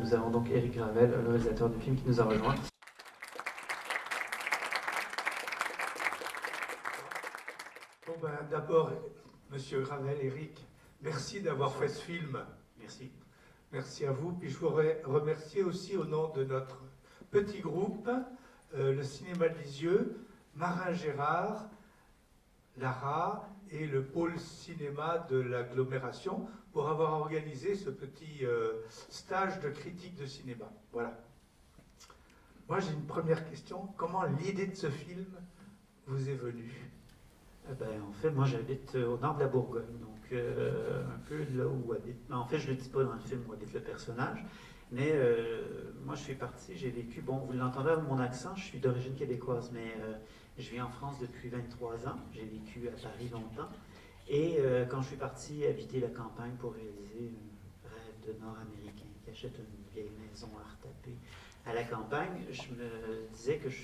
Nous avons donc Éric Gravel, le réalisateur du film, qui nous a rejoint. Bon ben, d'abord, Monsieur Gravel, Éric, merci d'avoir fait ce film. Merci. Merci à vous. Puis je voudrais remercier aussi au nom de notre petit groupe, le Cinéma de Lisieux, Marin Gérard, Lara et le pôle cinéma de l'agglomération pour avoir organisé ce petit stage de critique de cinéma. Voilà. Moi, j'ai une première question. Comment l'idée de ce film vous est venue? En fait, moi j'habite au nord de la Bourgogne, donc un peu là où habite. En fait, je ne le dis pas dans le film où habite le personnage, mais moi je suis parti, j'ai vécu. Bon, vous l'entendez avec mon accent, je suis d'origine québécoise, mais je vis en France depuis 23 ans. J'ai vécu à Paris longtemps. Et quand je suis parti habiter la campagne pour réaliser un rêve de Nord-Américain qui achète une vieille maison à retaper à la campagne, je me disais que je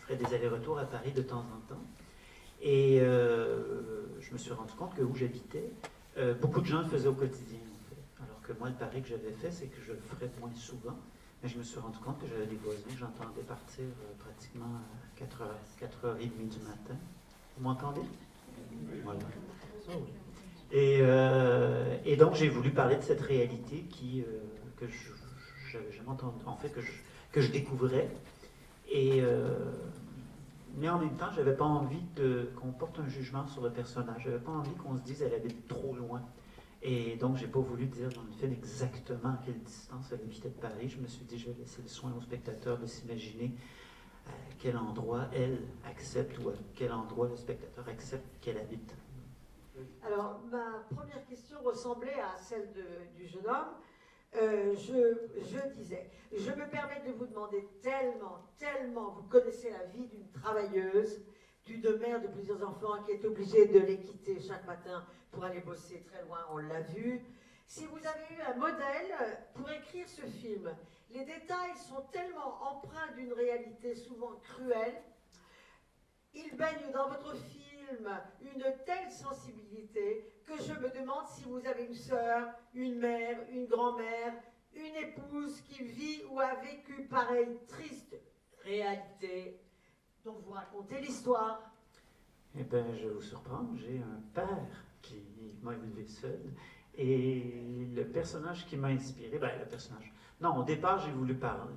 ferais des allers-retours à Paris de temps en temps. Et je me suis rendu compte que où j'habitais, beaucoup de gens le faisaient au quotidien, en fait. Alors que moi, le pari que j'avais fait, c'est que je le ferais moins souvent. Mais je me suis rendu compte que j'avais des voisins que j'entendais partir pratiquement à 4h30 du matin. Vous m'entendez? Voilà. Et donc, j'ai voulu parler de cette réalité que je n'avais jamais entendue, en fait, que je découvrais. Mais en même temps, je n'avais pas envie qu'on porte un jugement sur le personnage. Je n'avais pas envie qu'on se dise qu'elle habite trop loin. Et donc, je n'ai pas voulu dire dans le film exactement à quelle distance elle habitait de Paris. Je me suis dit, je vais laisser le soin au spectateur de s'imaginer à quel endroit elle accepte ou à quel endroit le spectateur accepte qu'elle habite. Alors, ma première question ressemblait à celle du jeune homme. Je disais, je me permets de vous demander tellement, vous connaissez la vie d'une travailleuse, d'une mère de plusieurs enfants qui est obligée de les quitter chaque matin pour aller bosser très loin, on l'a vu. Si vous avez eu un modèle pour écrire ce film, les détails sont tellement empreints d'une réalité souvent cruelle, ils baignent dans votre film une telle sensibilité que je me demande si vous avez une sœur, une mère, une grand-mère, une épouse qui vit ou a vécu pareille triste réalité dont vous racontez l'histoire. Eh bien, je vais vous surprendre, j'ai un père qui m'a élevé seul. Et le personnage qui m'a inspiré, le personnage. Non, au départ, j'ai voulu parler.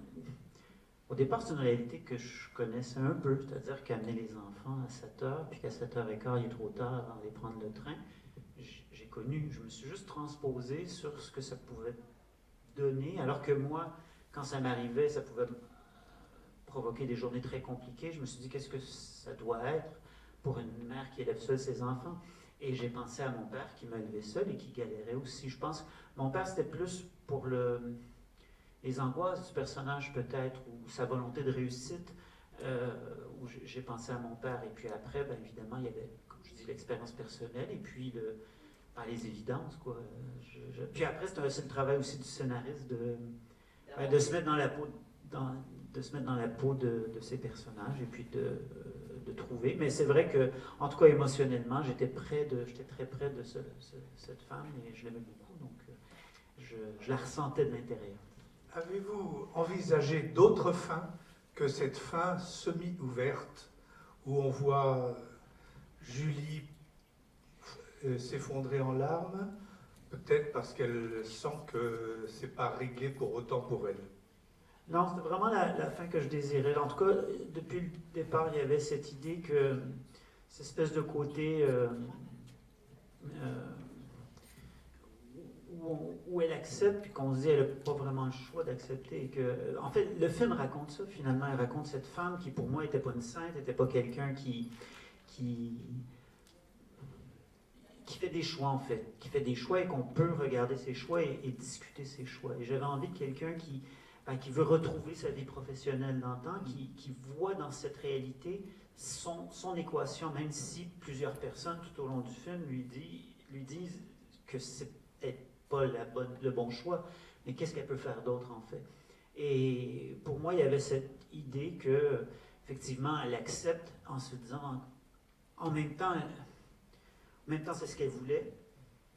Au départ, c'est une réalité que je connaissais un peu, c'est-à-dire qu'amener les enfants à 7h, puis qu'à 7h15, il est trop tard avant d'aller prendre le train. J'ai connu, je me suis juste transposé sur ce que ça pouvait donner, alors que moi, quand ça m'arrivait, ça pouvait provoquer des journées très compliquées. Je me suis dit, qu'est-ce que ça doit être pour une mère qui élève seule ses enfants? Et j'ai pensé à mon père qui m'a élevé seul et qui galérait aussi. Je pense, mon père, c'était plus pour les angoisses du personnage peut-être, ou sa volonté de réussite, où j'ai pensé à mon père. Et puis après, évidemment, il y avait, comme je dis, l'expérience personnelle et puis les évidences, quoi. Puis après, c'est le travail aussi du scénariste de se mettre dans la peau, de se mettre dans la peau de ces personnages et puis de trouver. Mais c'est vrai que, en tout cas, émotionnellement, j'étais très près de cette femme et je l'aimais beaucoup, donc je la ressentais de l'intérieur. Avez-vous envisagé d'autres fins que cette fin semi-ouverte où on voit Julie s'effondrer en larmes, peut-être parce qu'elle sent que c'est pas réglé pour autant pour elle? Non, c'était vraiment la fin que je désirais. En tout cas, depuis le départ, il y avait cette idée que cette espèce de côté où elle accepte, puis qu'on se dit qu'elle n'a pas vraiment le choix d'accepter. En fait, le film raconte ça, finalement. Elle raconte cette femme qui, pour moi, n'était pas une sainte, n'était pas quelqu'un qui fait des choix, en fait. Qui fait des choix et qu'on peut regarder ses choix et discuter ses choix. Et j'avais envie de quelqu'un qui veut retrouver sa vie professionnelle dans le temps, qui voit dans cette réalité son équation, même si plusieurs personnes tout au long du film lui disent que c'est peut-être pas le bon choix, mais qu'est-ce qu'elle peut faire d'autre en fait. Et pour moi, il y avait cette idée que, effectivement, elle accepte en se disant, en même temps c'est ce qu'elle voulait,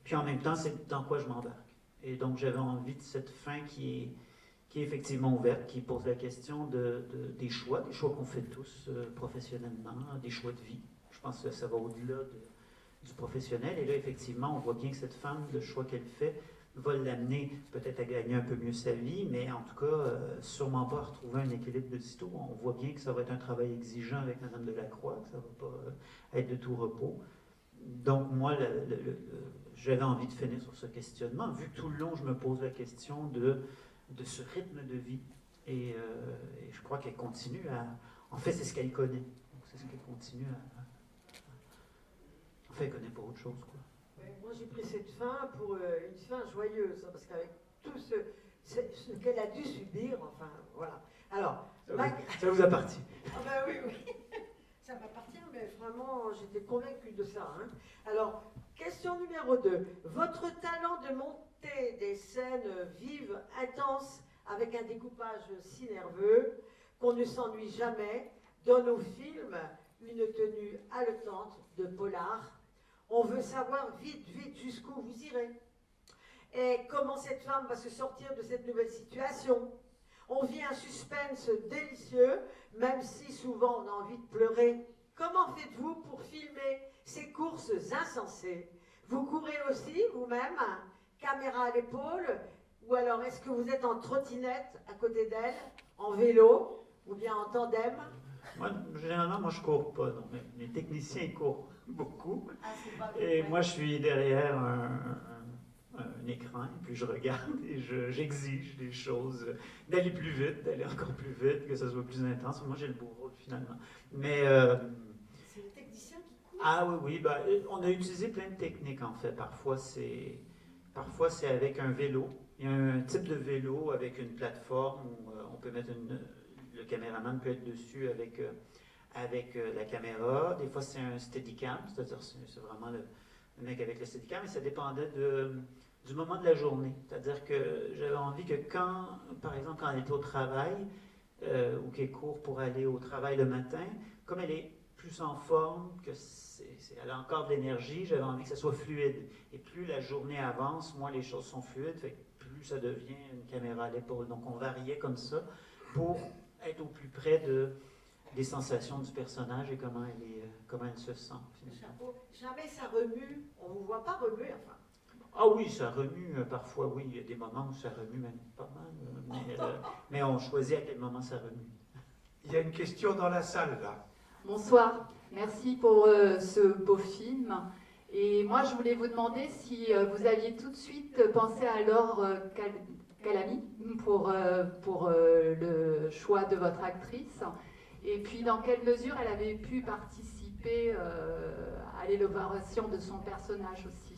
puis en même temps, c'est dans quoi je m'embarque. Et donc, j'avais envie de cette fin qui qui est effectivement ouverte, qui pose la question des choix qu'on fait tous professionnellement, des choix de vie. Je pense que ça va au-delà du professionnel. Et là, effectivement, on voit bien que cette femme, le choix qu'elle fait, va l'amener peut-être à gagner un peu mieux sa vie, mais en tout cas, sûrement pas à retrouver un équilibre de sitôt. On voit bien que ça va être un travail exigeant avec Madame Delacroix, que ça ne va pas être de tout repos. Donc, moi, j'avais envie de finir sur ce questionnement, vu que tout le long, je me pose la question de ce rythme de vie. Et je crois qu'elle continue à... En fait, c'est ce qu'elle connaît. Donc, c'est ce qu'elle continue à... En fait, elle ne connaît pas autre chose, quoi. Ouais, moi, j'ai pris cette fin pour une fin joyeuse, hein, parce qu'avec tout ce qu'elle a dû subir, enfin, voilà. Alors, ça vous appartient. Ah ben oui, oui. Ça m'appartient, mais vraiment, j'étais convaincue de ça. Hein. Alors, question numéro 2. Votre talent de monter des scènes vives, intenses, avec un découpage si nerveux, qu'on ne s'ennuie jamais, donne au film une tenue haletante de polar. On veut savoir vite, vite jusqu'où vous irez. Et comment cette femme va se sortir de cette nouvelle situation. On vit un suspense délicieux, même si souvent on a envie de pleurer. Comment faites-vous pour filmer ces courses insensées? Vous courez aussi vous-même, caméra à l'épaule, ou alors est-ce que vous êtes en trottinette à côté d'elle, en vélo, ou bien en tandem? Moi, généralement, je cours pas. Non, mais les techniciens courent beaucoup. Ah, c'est pas Et vrai. moi, je suis derrière un écran, et puis je regarde et j'exige des choses, d'aller plus vite, d'aller encore plus vite, que ça soit plus intense. Moi, j'ai le beau rôle, finalement. Mais... c'est le technicien qui court. Ah oui, oui. Ben, on a utilisé plein de techniques, en fait. Parfois, c'est avec un vélo. Il y a un type de vélo avec une plateforme où on peut mettre le caméraman peut être dessus avec la caméra. Des fois, c'est un steadicam, c'est-à-dire c'est vraiment le mec avec le steadicam, mais ça dépendait du moment de la journée. C'est-à-dire que j'avais envie que par exemple, quand elle était au travail, ou qu'elle court pour aller au travail le matin, comme elle est plus en forme, elle a encore de l'énergie, j'avais envie que ça soit fluide. Et plus la journée avance, moins les choses sont fluides, fait que plus ça devient une caméra à l'épaule. Donc on variait comme ça pour être au plus près des sensations du personnage et comment elle se sent. Chapeau. Jamais ça remue. On ne vous voit pas remuer, enfin. Ah oui, ça remue parfois, oui. Il y a des moments où ça remue même pas mal. Mais on choisit à quel moment ça remue. Il y a une question dans la salle, là. Bonsoir, merci pour ce beau film. Et moi, je voulais vous demander si vous aviez tout de suite pensé à Laure Calamy pour le choix de votre actrice. Et puis, dans quelle mesure elle avait pu participer à l'élaboration de son personnage aussi?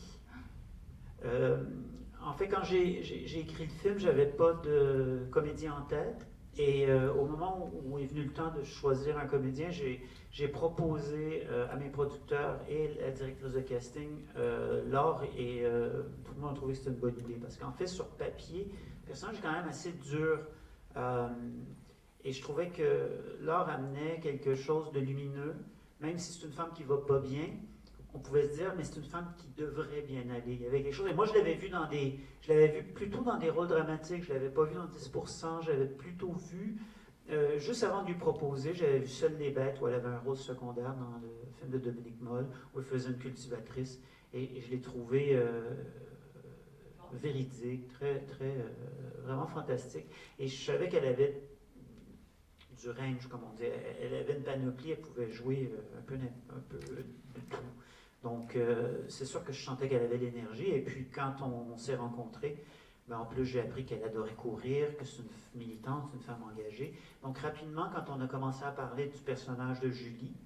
En fait, quand j'ai écrit le film, j'avais pas de comédien en tête. Et au moment où est venu le temps de choisir un comédien, j'ai proposé à mes producteurs et la directrice de casting, Laure, et tout le monde a trouvé que c'était une bonne idée. Parce qu'en fait, sur papier, le personnage est quand même assez dur. Et je trouvais que Laure amenait quelque chose de lumineux, même si c'est une femme qui va pas bien. On pouvait se dire, mais c'est une femme qui devrait bien aller. Il y avait quelque chose. Et moi, je l'avais vu plutôt dans des rôles dramatiques. Je l'avais pas vu dans 10%. J'avais plutôt vu, juste avant de lui proposer, j'avais vu Seules les bêtes, où elle avait un rôle secondaire dans le film de Dominique Moll, où elle faisait une cultivatrice. Et je l'ai trouvé véridique, vraiment fantastique. Et je savais qu'elle avait du range, comme on dit. Elle avait une panoplie, elle pouvait jouer un peu de tout. Donc, c'est sûr que je sentais qu'elle avait l'énergie. Et puis, quand on s'est rencontrés, ben, en plus, j'ai appris qu'elle adorait courir, que c'est une militante, une femme engagée. Donc, rapidement, quand on a commencé à parler du personnage de Julie,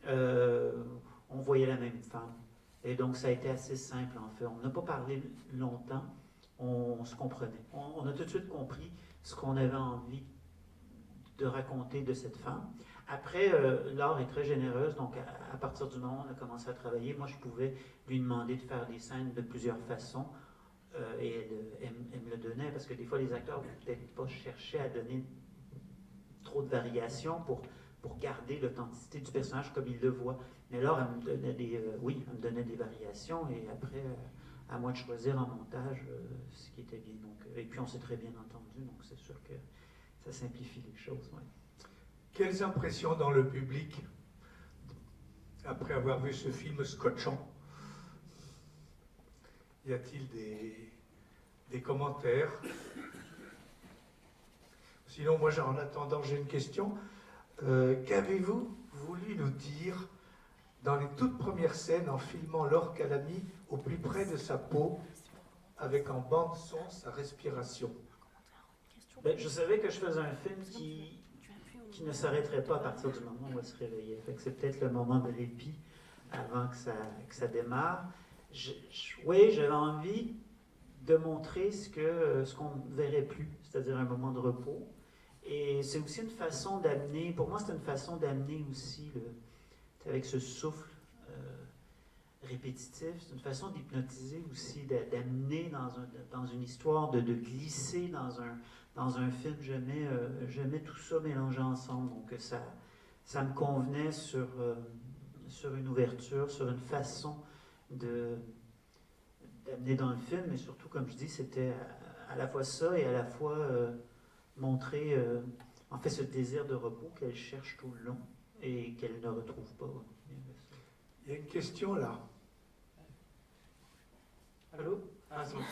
on voyait la même femme. Et donc, ça a été assez simple, en fait. On n'a pas parlé longtemps, on se comprenait. On a tout de suite compris ce qu'on avait envie de raconter de cette femme. Après, Laure est très généreuse, donc à partir du moment où on a commencé à travailler, moi je pouvais lui demander de faire des scènes de plusieurs façons, et elle me le donnait, parce que des fois les acteurs ne vont peut-être pas chercher à donner trop de variations pour garder l'authenticité du personnage comme ils le voient. Mais Laure, elle me donnait des variations, et après, à moi de choisir en montage ce qui était bien. Donc, et puis on s'est très bien entendu, donc c'est sûr que ça simplifie les choses. Ouais. Quelles impressions dans le public après avoir vu ce film scotchant? Y a-t-il des commentaires? Sinon, moi, en attendant, j'ai une question. Qu'avez-vous voulu nous dire dans les toutes premières scènes en filmant Laure Calamy au plus près de sa peau, avec en bande-son sa respiration? Ben, je savais que je faisais un film qui ne s'arrêterait pas à partir du moment où elle se réveillait. Fait que c'est peut-être le moment de répit avant que ça démarre. Oui, j'avais envie de montrer ce qu'on ne verrait plus, c'est-à-dire un moment de repos. Et c'est aussi une façon d'amener, pour moi c'est une façon d'amener aussi, avec ce souffle répétitif, c'est une façon d'hypnotiser aussi, d'amener dans une histoire, de glisser dans un film. J'aimais tout ça mélangé ensemble, donc ça me convenait sur une ouverture, sur une façon d'amener dans le film, mais surtout, comme je dis, c'était à la fois ça et à la fois montrer en fait ce désir de repos qu'elle cherche tout le long et qu'elle ne retrouve pas. Il y a une question là. Allô? Ah, c'est bon.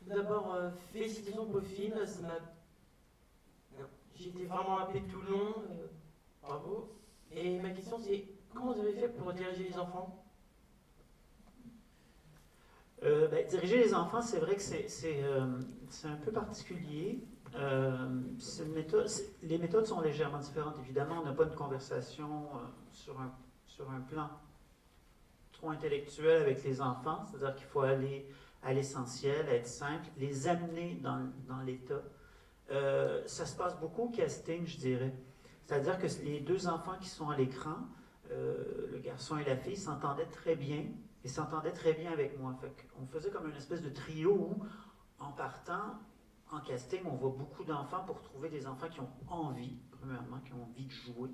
D'abord, félicitations pour le film. J'ai été vraiment happé tout le long. Bravo. Et ma question, c'est comment vous avez fait pour diriger les enfants? Diriger les enfants, c'est vrai que c'est un peu particulier. Les méthodes sont légèrement différentes. Évidemment, on n'a pas une conversation sur un plan trop intellectuel avec les enfants, c'est-à-dire qu'il faut aller à l'essentiel, être simple, les amener dans l'état. Ça se passe beaucoup au casting, je dirais. C'est-à-dire que les deux enfants qui sont à l'écran, le garçon et la fille, s'entendaient très bien. Et s'entendait très bien avec moi. On faisait comme une espèce de trio où, en partant, en casting, on voit beaucoup d'enfants pour trouver des enfants qui ont envie, premièrement, qui ont envie de jouer.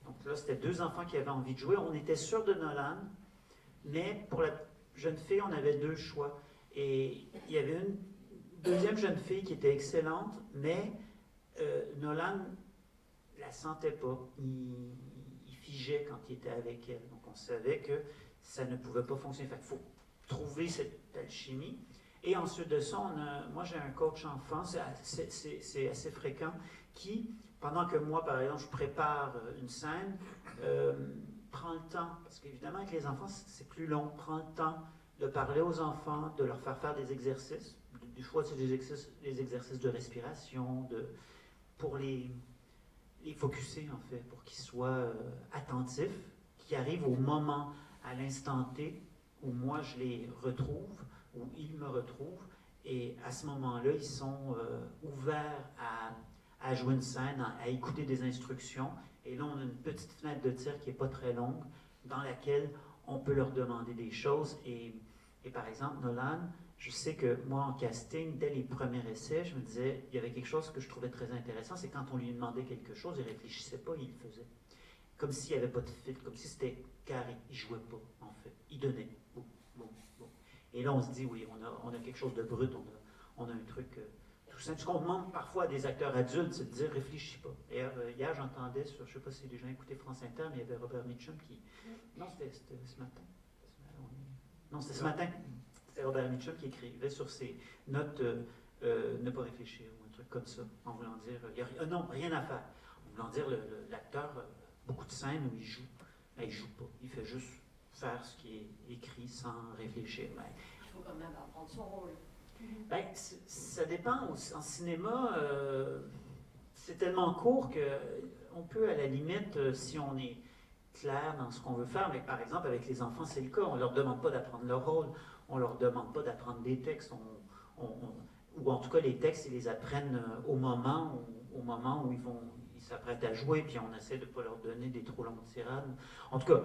Donc là, c'était deux enfants qui avaient envie de jouer. On était sûr de Nolan, mais pour la jeune fille, on avait deux choix. Et il y avait une deuxième jeune fille qui était excellente, mais Nolan la sentait pas. Il figeait quand il était avec elle. Donc on savait que ça ne pouvait pas fonctionner. Fait qu'il faut trouver cette alchimie. Et ensuite de ça, moi j'ai un coach enfant, c'est assez fréquent, qui, pendant que moi, par exemple, je prépare une scène, prend le temps, parce qu'évidemment avec les enfants, c'est plus long, prend le temps de parler aux enfants, de leur faire des exercices. Des fois, c'est des exercices de respiration, pour les focusser, en fait, pour qu'ils soient attentifs, qu'ils arrivent au moment, à l'instant T, où moi je les retrouve, où ils me retrouvent, et à ce moment-là, ils sont ouverts à jouer une scène, à écouter des instructions, et là, on a une petite fenêtre de tir qui n'est pas très longue, dans laquelle on peut leur demander des choses, et par exemple, Nolan, je sais que moi, en casting, dès les premiers essais, je me disais, il y avait quelque chose que je trouvais très intéressant, c'est quand on lui demandait quelque chose, il ne réfléchissait pas, il le faisait. Comme s'il n'y avait pas de fil, comme si c'était carré. Il ne jouait pas, en fait. Il donnait. Bon. Et là, on se dit, oui, on a quelque chose de brut, on a un truc tout simple. Ce qu'on demande parfois à des acteurs adultes, c'est de dire, réfléchis pas. Et hier, j'entendais je ne sais pas si les gens écoutaient France Inter, mais il y avait Robert Mitchum qui... Non, c'était ce matin. Non, c'était ce matin. C'était Robert Mitchum qui écrivait sur ses notes ne pas réfléchir, ou un truc comme ça, en voulant dire, non, rien à faire. En voulant dire, l'acteur... beaucoup de scènes où il joue. Ben, il ne joue pas. Il fait juste faire ce qui est écrit sans réfléchir. Ben, il faut quand même apprendre son rôle. Ben, ça dépend. En cinéma, c'est tellement court qu'on peut, à la limite, si on est clair dans ce qu'on veut faire, mais par exemple, avec les enfants, c'est le cas. On ne leur demande pas d'apprendre leur rôle. On ne leur demande pas d'apprendre des textes. Ou en tout cas, les textes, ils les apprennent au moment où ils s'apprêtent à jouer, puis on essaie de ne pas leur donner des trop longues tirades. En tout cas,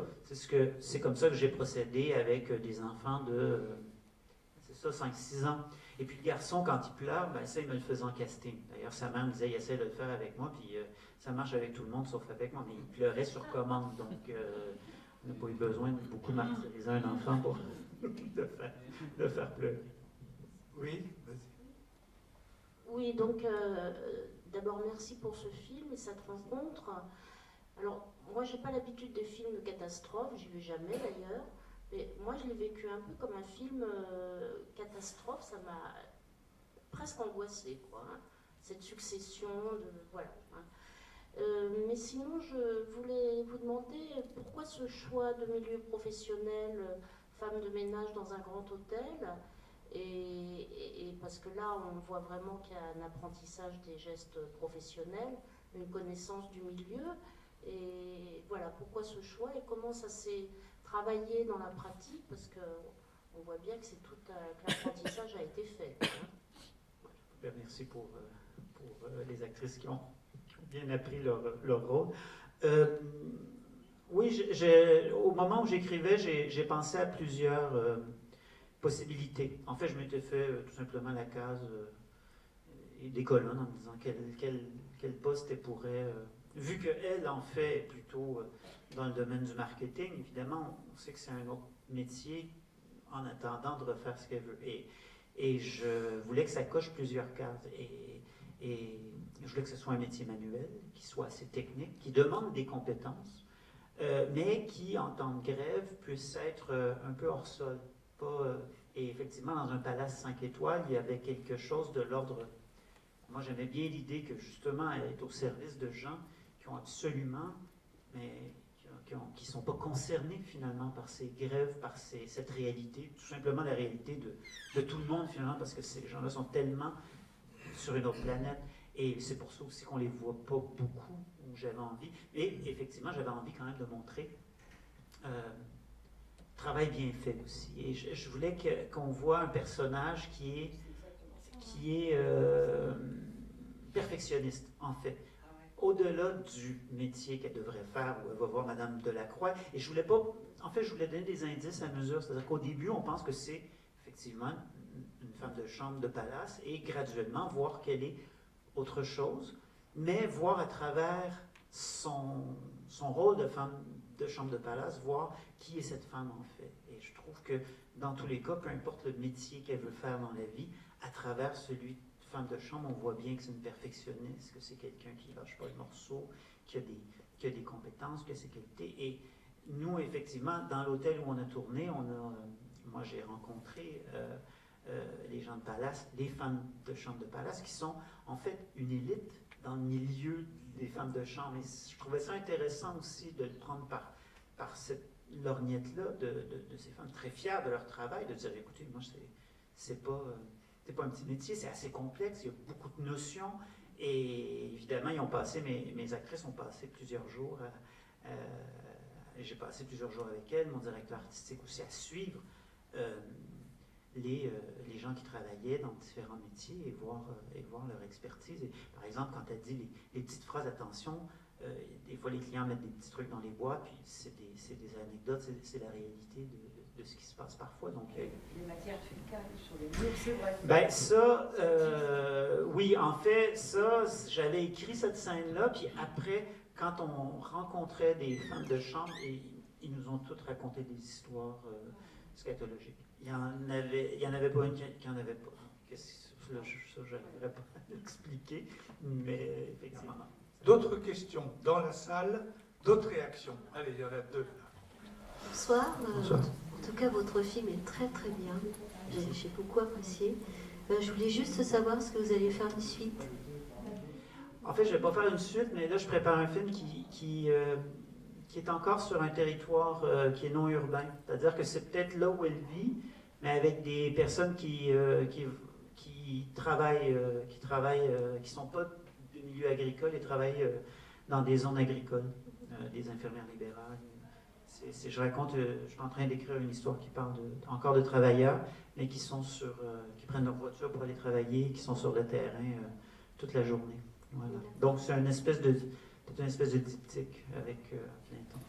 c'est comme ça que j'ai procédé avec des enfants de, 5-6 ans. Et puis le garçon, quand il pleure, ben ça, il me le faisait en casting. D'ailleurs, sa mère me disait, il essaie de le faire avec moi, puis ça marche avec tout le monde, sauf avec moi. Mais il pleurait sur commande, donc on n'a pas eu besoin de beaucoup martyriser un enfant de faire pleurer. Oui, vas-y. Oui, donc d'abord merci pour ce film et cette rencontre. Alors, moi j'ai pas l'habitude des films de catastrophe, j'y vais jamais d'ailleurs, mais moi je l'ai vécu un peu comme un film catastrophe, ça m'a presque angoissée, quoi. Hein. Cette succession de. Voilà. Hein. Mais sinon, je voulais vous demander pourquoi ce choix de milieu professionnel, femme de ménage dans un grand hôtel, et parce que là, on voit vraiment qu'il y a un apprentissage des gestes professionnels, une connaissance du milieu, et voilà, pourquoi ce choix et comment ça s'est travaillé dans la pratique, parce qu'on voit bien que c'est tout que l'apprentissage a été fait. Hein. Ben, merci pour les actrices qui ont bien appris leur rôle. Oui, au moment où j'écrivais, j'ai pensé à plusieurs possibilités. En fait, je m'étais fait tout simplement la case et des colonnes en me disant quel poste elle pourrait... vu qu'elle en fait plutôt dans le domaine du marketing, évidemment, on sait que c'est un autre métier en attendant de refaire ce qu'elle veut. Et je voulais que ça coche plusieurs cases. Et je voulais que ce soit un métier manuel, qui soit assez technique, qui demande des compétences, mais qui, en temps de grève, puisse être un peu hors sol. Et effectivement, dans un palace 5 étoiles, il y avait quelque chose de l'ordre... Moi, j'aimais bien l'idée que, justement, elle est au service de gens qui ont absolument... mais qui ne sont pas concernés, finalement, par ces grèves, par cette réalité, tout simplement la réalité de tout le monde, finalement, parce que ces gens-là sont tellement sur une autre planète. Et c'est pour ça aussi qu'on ne les voit pas beaucoup, où j'avais envie. Et effectivement, j'avais envie quand même de montrer travail bien fait aussi. Et je voulais qu'on voit un personnage qui est perfectionniste, en fait. Au-delà du métier qu'elle devrait faire, où elle va voir Madame Delacroix. Et je voulais pas... En fait, je voulais donner des indices à mesure. C'est-à-dire qu'au début, on pense que c'est effectivement une femme de chambre de palace et graduellement voir qu'elle est autre chose, mais voir à travers son rôle de femme de chambre de palace, voir qui est cette femme en fait. Et je trouve que dans tous les cas, peu importe le métier qu'elle veut faire dans la vie, à travers celui de femme de chambre, on voit bien que c'est une perfectionniste, que c'est quelqu'un qui ne lâche pas le morceau, qui a des compétences, qui a ses qualités. Et nous, effectivement, dans l'hôtel où on a tourné, moi j'ai rencontré les gens de palace, les femmes de chambre de palace, qui sont en fait une élite dans le milieu des femmes de chambre. Et je trouvais ça intéressant aussi de le prendre par cette lorgnette-là de ces femmes très fières de leur travail, de dire, écoutez, moi, c'est pas un petit métier, c'est assez complexe, il y a beaucoup de notions. Et évidemment, mes actrices ont passé plusieurs jours, j'ai passé plusieurs jours avec elles, mon directeur artistique aussi, à suivre les gens qui travaillaient dans différents métiers et voir leur expertise. Et, par exemple, quand elle dit les petites phrases, attention, des fois les clients mettent des petits trucs dans les boîtes, puis c'est des anecdotes, c'est la réalité de ce qui se passe parfois. Donc, les matières fécales sur les murs, c'est vrai. Ben ça, oui, en fait, ça, j'avais écrit cette scène-là, puis après, quand on rencontrait des femmes de chambre, ils nous ont toutes raconté des histoires scatologiques. Il y en avait pas une qui en avait pas. Ça, je n'arriverai pas à l'expliquer, mais effectivement. D'autres questions dans la salle, d'autres réactions. Allez, il y en a deux. Bonsoir. Bonsoir. En tout cas, votre film est très très bien. J'ai beaucoup apprécié. Je voulais juste savoir ce que vous allez faire une suite. En fait, je ne vais pas faire une suite, mais là, je prépare un film qui est encore sur un territoire qui est non urbain. C'est-à-dire que c'est peut-être là où elle vit, mais avec des personnes qui travaillent, qui ne sont pas du milieu agricole et travaillent dans des zones agricoles, des infirmières libérales. Je suis en train d'écrire une histoire qui parle encore de travailleurs, mais qui prennent leur voiture pour aller travailler, qui sont sur le terrain toute la journée. Voilà. Donc c'est une espèce de diptyque avec plein de temps.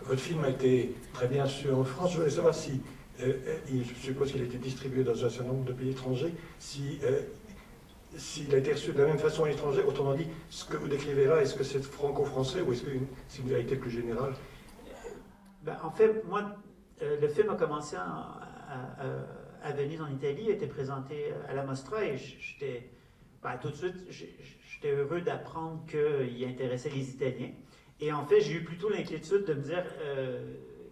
Votre film a été très bien reçu en France. Je voulais savoir si, je suppose qu'il a été distribué dans un certain nombre de pays étrangers, s'il a été reçu de la même façon à l'étranger. Autrement dit, ce que vous décrivez là, est-ce que c'est franco-français ou est-ce que c'est une vérité plus générale? En fait, moi, le film a commencé à Venise, en Italie, a été présenté à la Mostra et j'étais, tout de suite, j'étais heureux d'apprendre qu'il intéressait les Italiens. Et en fait, j'ai eu plutôt l'inquiétude de me dire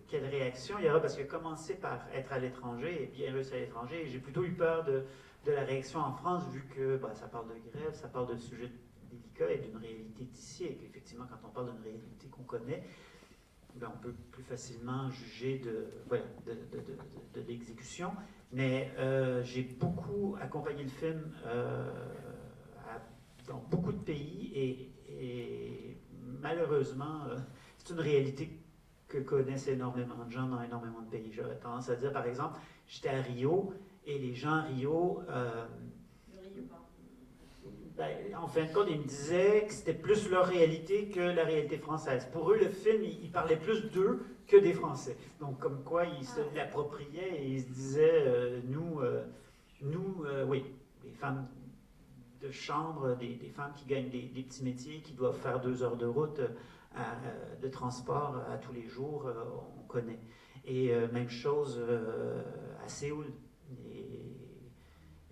quelle réaction il y aura, parce qu'il a commencé par être à l'étranger et bien réussi à l'étranger, et j'ai plutôt eu peur de la réaction en France, vu que ça parle de grève, ça parle de sujets délicats et d'une réalité d'ici, et qu'effectivement, quand on parle d'une réalité qu'on connaît, on peut plus facilement juger de l'exécution. Mais j'ai beaucoup accompagné le film dans beaucoup de pays et malheureusement, c'est une réalité que connaissent énormément de gens dans énormément de pays. J'aurais tendance à dire, par exemple, j'étais à Rio et les gens à Rio, en fin de compte, ils me disaient que c'était plus leur réalité que la réalité française. Pour eux, le film, il parlait plus d'eux que des Français. Donc, comme quoi, ils se l'appropriaient et ils se disaient, oui, les femmes de chambre, des femmes qui gagnent des petits métiers, qui doivent faire 2 heures de route de transport à tous les jours, on connaît. Et même chose à Séoul.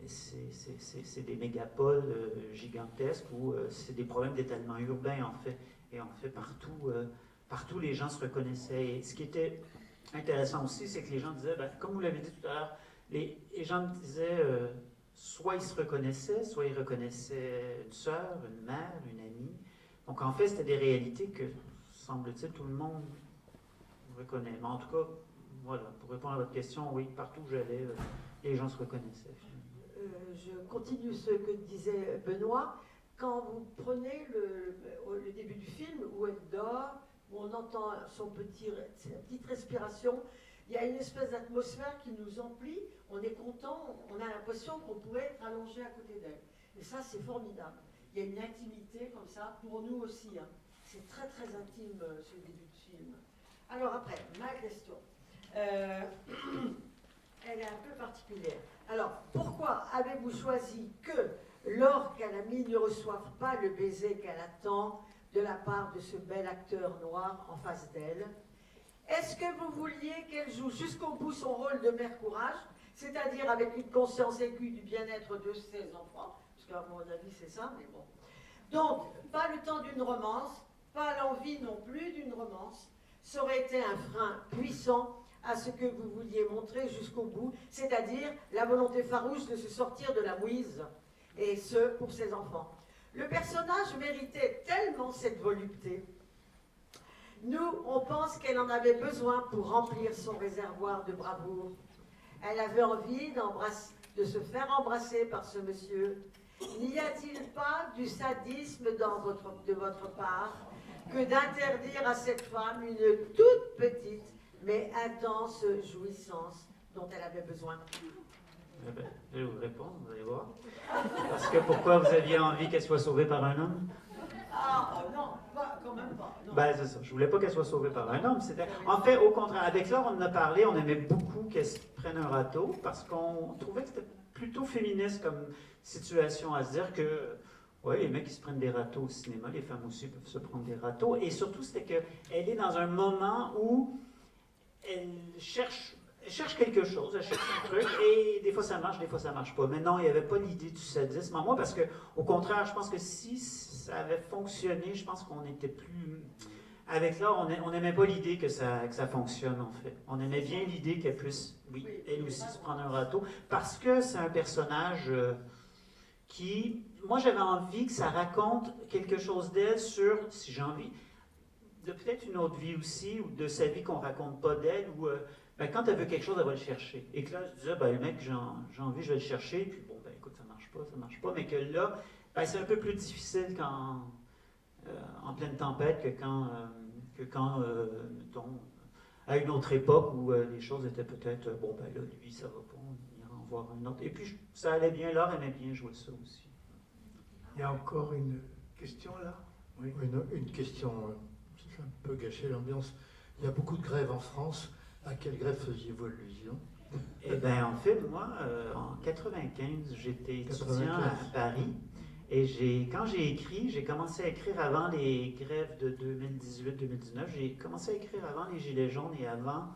C'est des mégapoles gigantesques où c'est des problèmes d'étalement urbain, en fait. Et en fait, partout les gens se reconnaissaient. Et ce qui était intéressant aussi, c'est que les gens disaient, comme vous l'avez dit tout à l'heure, les gens disaient, soit ils se reconnaissaient, soit ils reconnaissaient une sœur, une mère, une amie. Donc en fait, c'était des réalités que, semble-t-il, tout le monde reconnaît. Mais en tout cas, voilà, pour répondre à votre question, oui, partout où j'allais, les gens se reconnaissaient. Je continue ce que disait Benoît. Quand vous prenez le début du film, où elle dort, où on entend sa petite respiration, il y a une espèce d'atmosphère qui nous emplit, on est content, on a l'impression qu'on pourrait être allongé à côté d'elle. Et ça, c'est formidable. Il y a une intimité comme ça, pour nous aussi. Hein. C'est très très intime ce début de film. Alors après, ma question. Elle est un peu particulière. Alors, pourquoi avez-vous choisi que Laure Calamy ne reçoive pas le baiser qu'elle attend de la part de ce bel acteur noir en face d'elle? Est-ce que vous vouliez qu'elle joue jusqu'au bout son rôle de mère courage, c'est-à-dire avec une conscience aiguë du bien-être de ses enfants? Parce qu'à mon avis, c'est ça, mais bon. Donc, pas le temps d'une romance, pas l'envie non plus d'une romance. Ça aurait été un frein puissant à ce que vous vouliez montrer jusqu'au bout, c'est-à-dire la volonté farouche de se sortir de la mouise, et ce, pour ses enfants. Le personnage méritait tellement cette volupté. Nous, on pense qu'elle en avait besoin pour remplir son réservoir de bravoure. Elle avait envie de se faire embrasser par ce monsieur. N'y a-t-il pas du sadisme de votre part que d'interdire à cette femme une toute petite mais intense jouissance dont elle avait besoin? Je vais vous répondre, vous allez voir. Parce que pourquoi vous aviez envie qu'elle soit sauvée par un homme? Non, quand même pas. C'est ça. Je voulais pas qu'elle soit sauvée par un homme. En fait, au contraire, avec Laure, on en a parlé, on aimait beaucoup qu'elle se prenne un râteau parce qu'on trouvait que c'était plutôt féministe comme situation à se dire que les mecs qui se prennent des râteaux au cinéma, les femmes aussi peuvent se prendre des râteaux. Et surtout, c'était qu'elle est dans un moment où elle cherche quelque chose, elle cherche un truc, et des fois ça marche, des fois ça marche pas. Mais non, il n'y avait pas l'idée du sadisme en moi, parce que, au contraire, je pense que si ça avait fonctionné, je pense qu'on était plus... Avec Laure, on n'aimait pas l'idée que ça fonctionne, en fait. On aimait bien l'idée qu'elle puisse, elle aussi, se prendre un râteau, parce que c'est un personnage qui... Moi, j'avais envie que ça raconte quelque chose d'elle sur, si j'ai envie, de peut-être une autre vie aussi, ou de sa vie qu'on raconte pas d'elle, ou quand elle veut quelque chose, elle va le chercher. Et que là, je disais, le mec, j'ai envie, je vais le chercher, puis bon, écoute, ça marche pas, mais que là, c'est un peu plus difficile en pleine tempête que quand mettons, à une autre époque où les choses étaient peut-être, là, lui, ça va pas, il va en voir un autre. Et puis, ça allait bien, Laure aimait bien jouer ça aussi. Il y a encore une question là? Oui. Une question, ça peut gâcher l'ambiance. Il y a beaucoup de grèves en France. À quelle grève faisiez-vous allusion? Eh bien, en fait, moi, en 95, j'étais étudiant à Paris. Et quand j'ai commencé à écrire avant les grèves de 2018-2019. J'ai commencé à écrire avant les Gilets jaunes et avant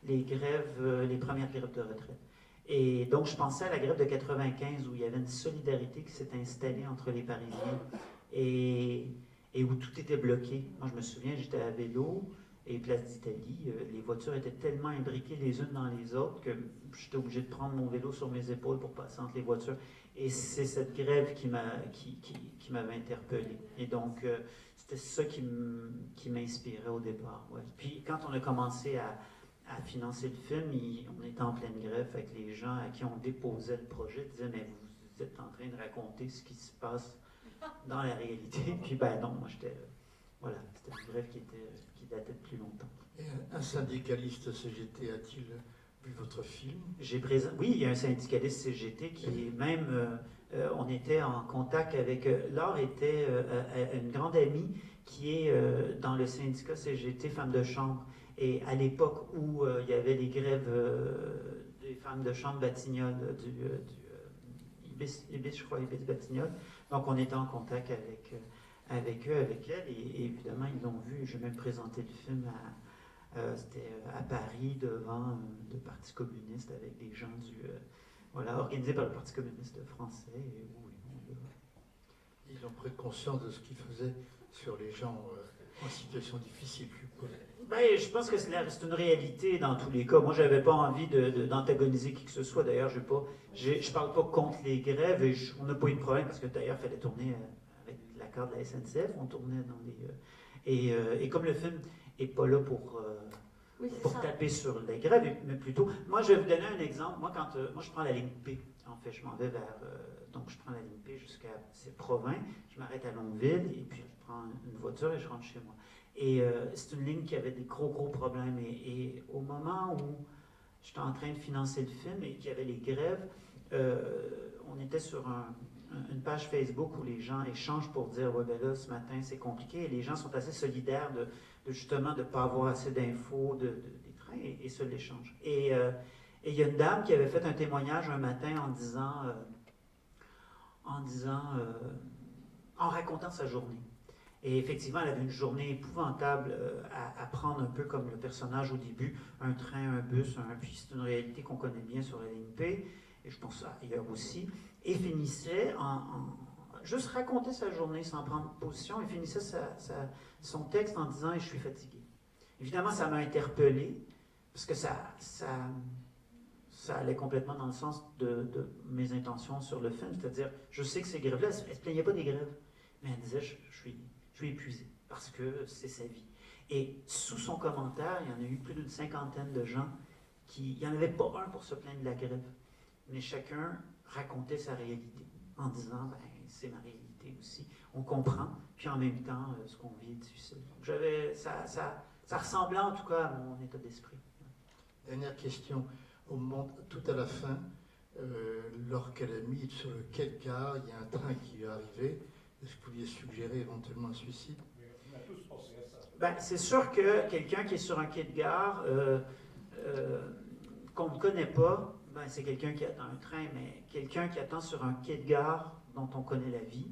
les grèves, les premières grèves de retraite. Et donc, je pensais à la grève de 95 où il y avait une solidarité qui s'est installée entre les Parisiens et où tout était bloqué. Moi, je me souviens, j'étais à vélo et Place d'Italie, les voitures étaient tellement imbriquées les unes dans les autres que j'étais obligé de prendre mon vélo sur mes épaules pour passer entre les voitures. Et c'est cette grève qui m'avait interpellé. Et donc, c'était ça qui m'inspirait au départ. Ouais. Puis, quand on a commencé à financer le film, on était en pleine grève avec les gens à qui on déposait le projet, disaient « Mais vous êtes en train de raconter ce qui se passe dans la réalité. » Puis, ben non, moi, j'étais... Voilà, c'était une grève qui datait de plus longtemps. Et un syndicaliste CGT a-t-il vu votre film? Oui, il y a un syndicaliste CGT qui est même... on était en contact avec... Laure était une grande amie qui est dans le syndicat CGT Femmes de Chambre. Et à l'époque où il y avait les grèves des femmes de chambre Batignolles, Ibis, je crois, Ibis Batignolles. Donc on était en contact avec eux, avec elle, et évidemment ils l'ont vu. J'ai même présenté le film c'était à Paris devant le Parti communiste avec des gens organisé par le Parti communiste français. Et oui, ils ont pris conscience de ce qu'ils faisaient sur les gens en situation difficile, je suppose. Ben, je pense que c'est une réalité dans tous les cas. Moi, je n'avais pas envie d'antagoniser qui que ce soit. D'ailleurs, je ne parle pas contre les grèves et on n'a pas eu de problème parce que d'ailleurs, il fallait tourner avec l'accord de la SNCF. On tournait dans des... et comme le film n'est pas là pour taper sur les grèves, mais plutôt... Moi, je vais vous donner un exemple. Moi, je prends la ligne P. En fait, je m'en vais vers... donc, je prends la ligne P jusqu'à Provins. Je m'arrête à Longueville et puis je prends une voiture et je rentre chez moi. Et c'est une ligne qui avait des gros problèmes. Et au moment où j'étais en train de financer le film et qu'il y avait les grèves, on était sur une page Facebook où les gens échangent pour dire « Ouais, ben là, ce matin, c'est compliqué. » Et les gens sont assez solidaires justement de ne pas avoir assez d'infos des trains et ça l'échange. Et il y a une dame qui avait fait un témoignage un matin en racontant sa journée. Et effectivement, elle avait une journée épouvantable à prendre un peu comme le personnage au début, un train, un bus, puis c'est une réalité qu'on connaît bien sur la ligne P, et je pense ailleurs aussi, et finissait juste raconter sa journée sans prendre position, et finissait son texte en disant « Je suis fatigué ». Évidemment, ça m'a interpellé, parce que ça allait complètement dans le sens de mes intentions sur le film, c'est-à-dire, je sais que ces grèves-là, elle ne se plaignait pas des grèves, mais elle disait « Je suis épuisé parce que c'est sa vie. » Et sous son commentaire, il y en a eu plus d'une 50aine de gens il n'y en avait pas un pour se plaindre de la grève, mais chacun racontait sa réalité en disant ben, c'est ma réalité aussi. On comprend, puis en même temps, ce qu'on vit est difficile. Donc, ça ressemblait en tout cas à mon état d'esprit. Dernière question. Au moment, tout à la fin, lorsqu'elle a mis sur le quai de gare, il y a un train qui est arrivé. Est-ce que vous pouviez suggérer éventuellement un suicide? On a tous pensé à ça. Ben, c'est sûr que quelqu'un qui est sur un quai de gare, qu'on ne connaît pas, ben, c'est quelqu'un qui attend un train, mais quelqu'un qui attend sur un quai de gare dont on connaît la vie,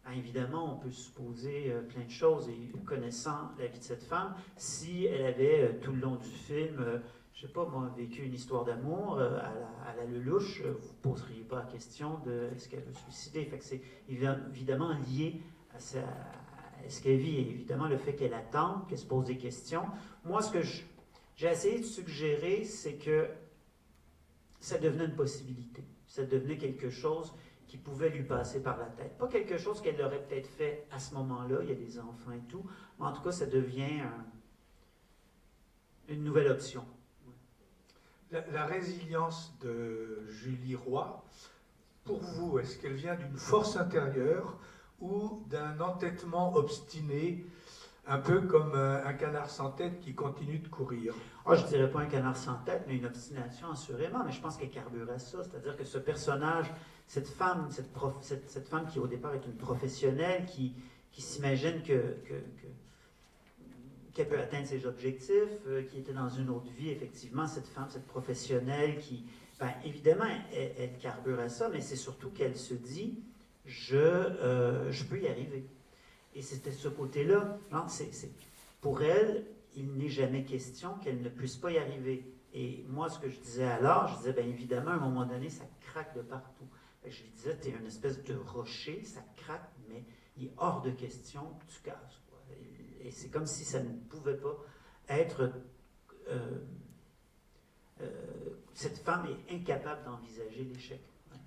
ben, évidemment, on peut supposer plein de choses. Et connaissant la vie de cette femme, si elle avait tout le long du film, je ne sais pas, moi, vécu une histoire d'amour à la Lelouch, vous ne poseriez pas la question de est-ce qu'elle veut se suicider. Fait que c'est évidemment lié à ce qu'elle vit. Et évidemment, le fait qu'elle attende, qu'elle se pose des questions. Moi, ce que j'ai essayé de suggérer, c'est que ça devenait une possibilité. Ça devenait quelque chose qui pouvait lui passer par la tête. Pas quelque chose qu'elle aurait peut-être fait à ce moment-là, il y a des enfants et tout, mais en tout cas, ça devient une nouvelle option. La résilience de Julie Roy, pour vous, est-ce qu'elle vient d'une force intérieure ou d'un entêtement obstiné, un peu comme un canard sans tête qui continue de courir? Je ne dirais pas un canard sans tête, mais une obstination assurément, mais je pense qu'elle carbure à ça, c'est-à-dire que ce personnage, cette femme qui au départ est une professionnelle, qui s'imagine qu'elle peut atteindre ses objectifs, qui était dans une autre vie, effectivement, cette femme, cette professionnelle qui, ben, évidemment, elle carbure à ça, mais c'est surtout qu'elle se dit, je peux y arriver. Et c'était ce côté-là. Pour elle, il n'est jamais question qu'elle ne puisse pas y arriver. Et moi, ce que je disais alors, je disais, bien évidemment, à un moment donné, ça craque de partout. Fait que je lui disais, tu es une espèce de rocher, ça craque, mais il est hors de question que tu casses, quoi. Et c'est comme si ça ne pouvait pas être... cette femme est incapable d'envisager l'échec.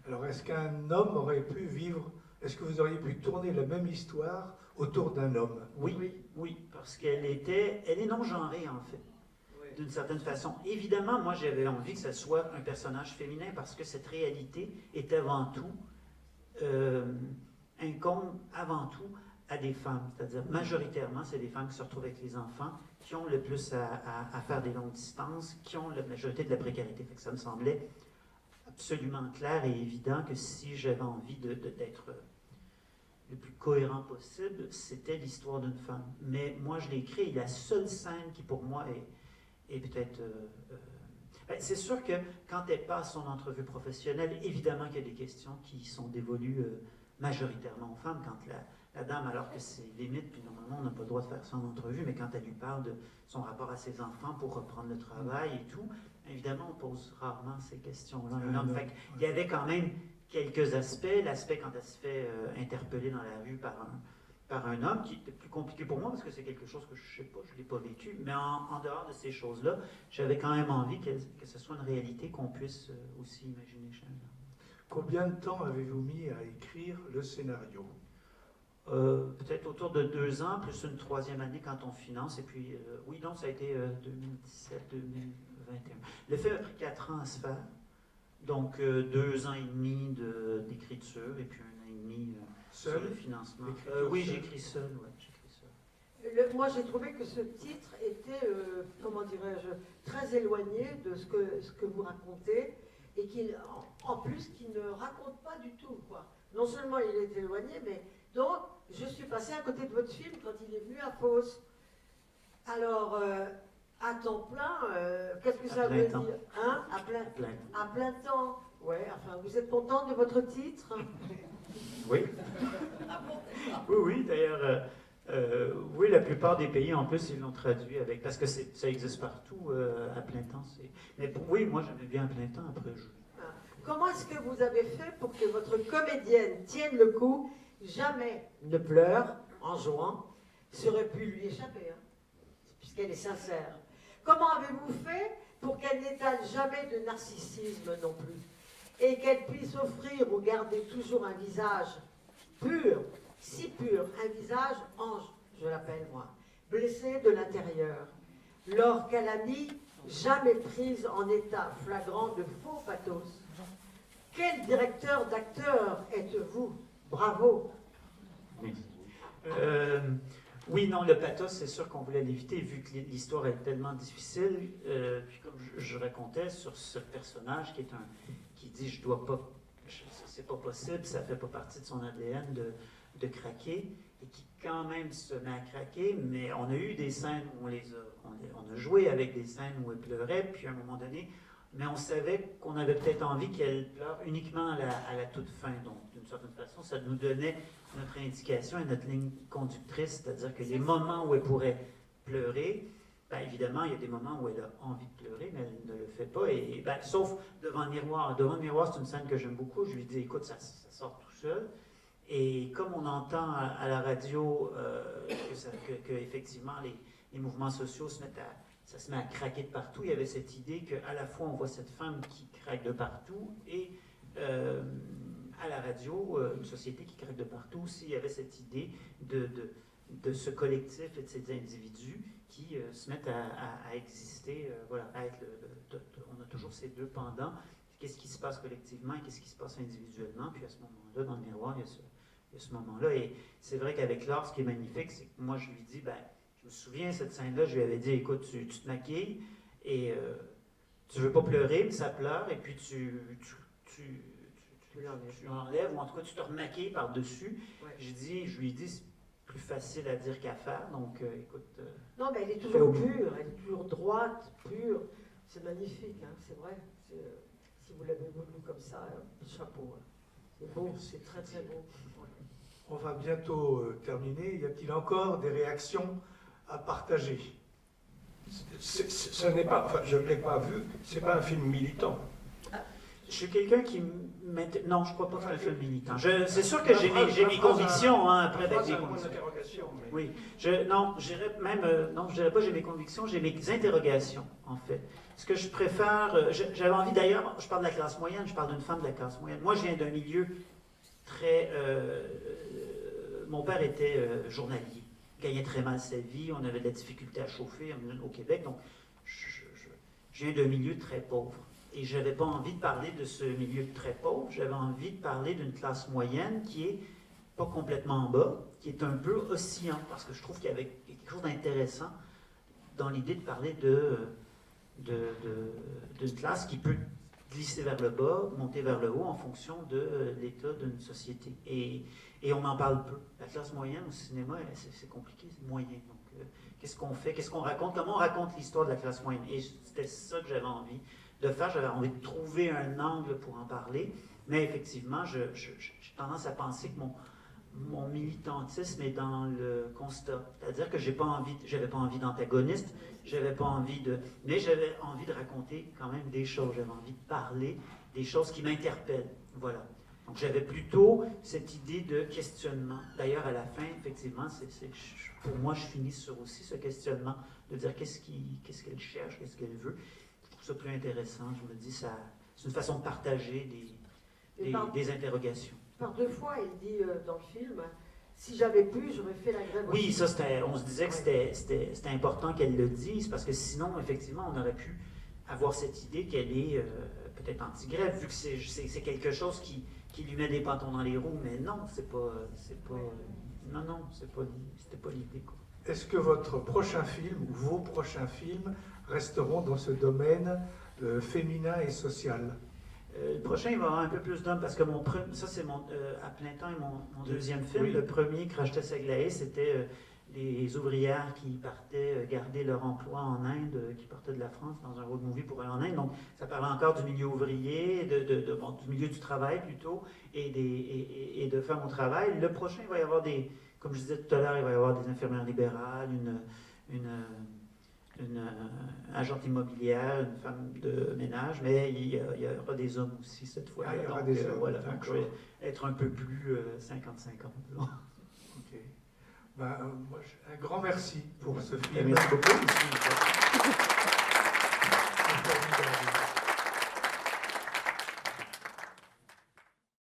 Alors, est-ce qu'un homme aurait pu vivre, est-ce que vous auriez pu tourner la même histoire autour d'un homme? Oui, parce qu'elle est non-genrée, en fait, d'une certaine façon. Évidemment, moi, j'avais envie que ce soit un personnage féminin, parce que cette réalité est avant tout, incombe avant tout à des femmes. C'est-à-dire, majoritairement, c'est des femmes qui se retrouvent avec les enfants, qui ont le plus à faire des longues distances, qui ont la majorité de la précarité. Fait que ça me semblait absolument clair et évident que si j'avais envie d'être le plus cohérent possible, c'était l'histoire d'une femme. Mais moi, je l'ai écrit, et la seule scène qui, pour moi, est peut-être... c'est sûr que quand elle passe son entrevue professionnelle, évidemment qu'il y a des questions qui sont dévolues majoritairement aux femmes. Quand la dame, alors que c'est limite, puis normalement, on n'a pas le droit de faire ça en entrevue, mais quand elle lui parle de son rapport à ses enfants pour reprendre le travail et tout, évidemment, on pose rarement ces questions-là. Il y avait quand même quelques aspects. L'aspect quand elle se fait interpeller dans la rue par un homme, qui était plus compliqué pour moi, parce que c'est quelque chose que je ne sais pas, je ne l'ai pas vécu. Mais en dehors de ces choses-là, j'avais quand même envie que ce soit une réalité qu'on puisse aussi imaginer chez un homme. Combien de temps avez-vous mis à écrire le scénario? Peut-être autour de 2 ans, plus une 3e année quand on finance. Et puis, oui, donc ça a été 2017-2021. Le film a pris 4 ans à se faire. Donc, 2 ans et demi d'écriture et puis 1 an et demi sur le financement. Oui, j'écris seul, Moi, j'ai trouvé que ce titre était, comment dirais-je, très éloigné de ce que vous racontez et en plus, qui ne raconte pas du tout, quoi. Non seulement il est éloigné, mais donc, je suis passée à côté de votre film quand il est venu à Fos. Alors, à temps plein, qu'est-ce que ça veut dire, hein? À plein temps. Ouais, enfin, vous êtes contente de votre titre? Oui. Oui, d'ailleurs, oui, la plupart des pays, en plus, ils l'ont traduit avec... Parce que ça existe partout, à plein temps. Mais oui, moi, j'aimais bien à plein temps, après. Comment est-ce que vous avez fait pour que votre comédienne tienne le coup, jamais ne pleure en jouant, ça aurait pu lui échapper, hein, puisqu'elle est sincère. Comment avez-vous fait pour qu'elle n'étale jamais de narcissisme non plus, et qu'elle puisse offrir ou garder toujours un visage pur, si pur, un visage ange, je l'appelle moi, blessé de l'intérieur, lorsqu'elle a mis jamais prise en état flagrant de faux pathos? Quel directeur d'acteur êtes-vous? Bravo. Merci. Oui, non, le pathos, c'est sûr qu'on voulait l'éviter, vu que l'histoire est tellement difficile. Puis comme je racontais sur ce personnage qui dit « je dois pas, c'est pas possible, ça fait pas partie de son ADN de craquer », et qui quand même se met à craquer, mais on a eu des scènes où on a joué avec des scènes où elle pleurait, puis à un moment donné, mais on savait qu'on avait peut-être envie qu'elle pleure uniquement à la toute fin. Donc, d'une certaine façon, ça nous donnait notre indication et notre ligne conductrice, c'est-à-dire que les moments où elle pourrait pleurer, bien évidemment, il y a des moments où elle a envie de pleurer, mais elle ne le fait pas, sauf devant le miroir. Devant le miroir, c'est une scène que j'aime beaucoup. Je lui dis, écoute, ça sort tout seul. Et comme on entend à la radio que effectivement, les mouvements sociaux ça se met à craquer de partout. Il y avait cette idée qu'à la fois on voit cette femme qui craque de partout et à la radio, une société qui craque de partout aussi. Il y avait cette idée de ce collectif et de ces individus qui se mettent à exister. Voilà, on a toujours ces deux pendants. Qu'est-ce qui se passe collectivement et qu'est-ce qui se passe individuellement. Puis à ce moment-là, dans le miroir, il y a ce moment-là. Et c'est vrai qu'avec Laure, ce qui est magnifique, c'est que moi, je lui dis, je me souviens, cette scène-là, je lui avais dit, écoute, tu te maquilles et tu veux pas pleurer, mais ça pleure, et puis tu enlèves, ou en tout cas, tu te remaquilles par-dessus. Ouais. Je lui ai dit, c'est plus facile à dire qu'à faire, donc écoute... non, mais elle est toujours pure, elle est toujours droite, pure. C'est magnifique, hein, c'est vrai. Si vous l'avez voulu comme ça, chapeau. Hein. C'est beau, c'est très très beau. Ouais. On va bientôt terminer. Y a-t-il encore des réactions à partager? Ce n'est pas, enfin, je ne l'ai pas vu, c'est pas un film militant. Je suis quelqu'un qui non, je ne crois pas que c'est un film militant. C'est sûr que j'ai mes convictions, hein, après avec des convictions. Oui, non, je dirais même, non, je dirais pas j'ai mes convictions, j'ai mes interrogations, en fait. Ce que je préfère, j'avais envie d'ailleurs, je parle de la classe moyenne, je parle d'une femme de la classe moyenne. Moi, je viens d'un milieu très, mon père était journalier, gagnait très mal sa vie, on avait de la difficulté à chauffer au Québec, donc je viens d'un milieu très pauvre. Et je n'avais pas envie de parler de ce milieu très pauvre, j'avais envie de parler d'une classe moyenne qui est pas complètement en bas, qui est un peu oscillant, parce que je trouve qu'il y avait quelque chose d'intéressant dans l'idée de parler d'une classe qui peut glisser vers le bas, monter vers le haut en fonction de l'état d'une société. Et on en parle peu. La classe moyenne au cinéma, c'est compliqué, c'est moyen. Donc, qu'est-ce qu'on fait, qu'est-ce qu'on raconte, comment on raconte l'histoire de la classe moyenne? Et c'était ça que j'avais envie de faire, j'avais envie de trouver un angle pour en parler, mais effectivement, j'ai tendance à penser que mon militantisme est dans le constat. C'est-à-dire que j'avais pas envie d'antagoniste, j'avais pas envie mais j'avais envie de raconter quand même des choses, j'avais envie de parler des choses qui m'interpellent. Voilà. Donc j'avais plutôt cette idée de questionnement. D'ailleurs, à la fin, effectivement, pour moi, je finis sur aussi ce questionnement de dire qu'est-ce qu'elle cherche, qu'est-ce qu'elle veut. Je trouve ça plus intéressant. Je me dis, c'est une façon de partager des interrogations. Par 2 fois, il dit dans le film, si j'avais pu, j'aurais fait la grève. Oui, ça, on se disait que c'était important qu'elle le dise, parce que sinon, effectivement, on aurait pu avoir cette idée qu'elle est peut-être anti-grève, vu que c'est quelque chose qui lui met des bâtons dans les roues, mais non, c'était pas l'idée, quoi. Est-ce que votre prochain film, ou vos prochains films, resteront dans ce domaine féminin et social? Le prochain, il va y avoir un peu plus d'hommes, parce que ça, c'est à plein temps mon deuxième film. Oui. Le premier, Crashta Saglaé, c'était les ouvrières qui partaient garder leur emploi en Inde, qui partaient de la France dans un road movie pour aller en Inde. Donc, ça parlait encore du milieu ouvrier, du milieu du travail plutôt, et de femmes au travail. Le prochain, il va y avoir comme je disais tout à l'heure, il va y avoir des infirmières libérales, une agente immobilière, une femme de ménage, mais il y aura des hommes aussi cette fois. Il y aura des hommes. Voilà, donc je vais être un peu plus 50-50. Ok. Moi, un grand merci pour ce film. Merci beaucoup. C'est formidable.